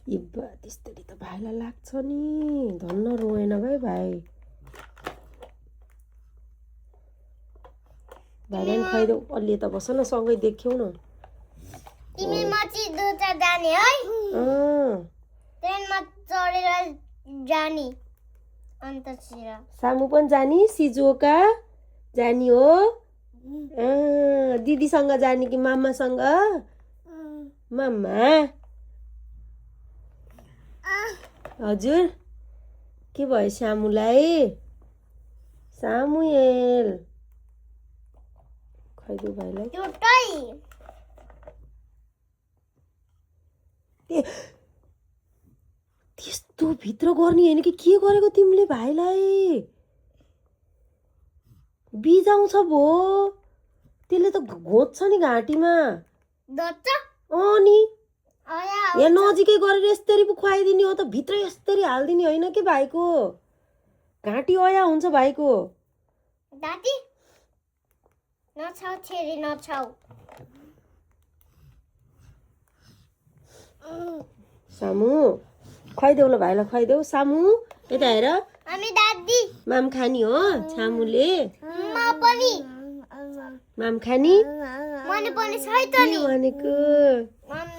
इब्बा त्यसरी त भाइलाई लाग्छ नि धन्न रोएन भाइ भाइलाई खुवाइदेऊ अलि यता बस न सँगै देख्यौ न तिमी मची दुटा जाने है ट्रेनमा चढेर जाने अन्ततिर सामु पनि जानी सिजुका जानी हो दिदीसँग जाने कि मामासँग मामा हजुर के भयो सामुलाई सामुएल खुवाइदेऊ भाइलाई त्यस्तो भित्र गर्ने होइन कि के गरेको तिमीले भाइलाई बिजाउँछ भो त्यसले त घोच्छ नि घाँटीमा नि यहाँ नजिकै गरेर यस्तरी पो खुवाइदिने हो त भित्र यस्तरी हालिदिने होइन कि भाइको घाँटी अया हुन्छ भाइको दादी नछाउ छेरी नछाउ सामु खुवाइदेऊ ल भाइलाई खुवाइदेऊ सामु यता हेर हामी दादी माम खानी हो सामुले म पनि माम खानी मने पनि छै त नि भनेको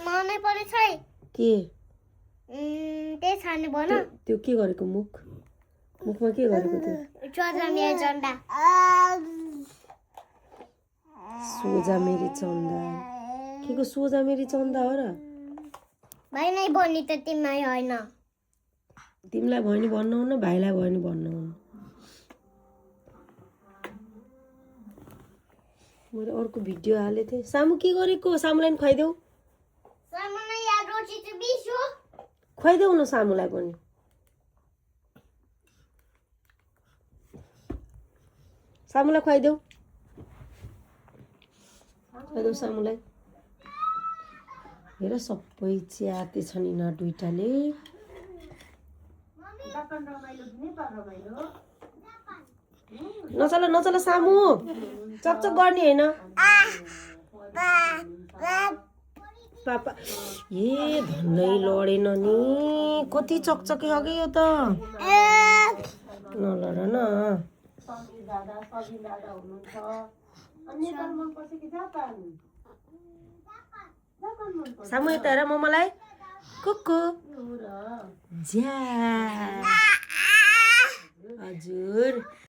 मने पनि छै के त्यही खाने भन त्यो के गरेको मुखमा के गरेको त्यो सोझा मेरो झन्डा सोझा मेरी चन्दा के को सोझा मेरी चन्दा हो र भाइ नै बन्नी त तिमीलाई होइन तिमीलाई भयो नि भन्नु हुन्न भाइलाई भयो नि भन्नु हुन्न मैले अर्को भिडियो हालेको थिएँ सामु के गरेको सामुलाई पनि खुवाइदेऊ सामुलाई याद रोटी त बिसो खुवाइदेऊ न सामुलाई पनि सामुलाई खुवाइदेऊ सामुलाई हेर सबै च्याते छ नि न दुईटाले नचल सामु चकचक गर्ने होइन पापा ए धन्नै लडेन नि कति चकचके अघि यो त नलड न सामु यता हेर मलाई कुकु ज्या हजुर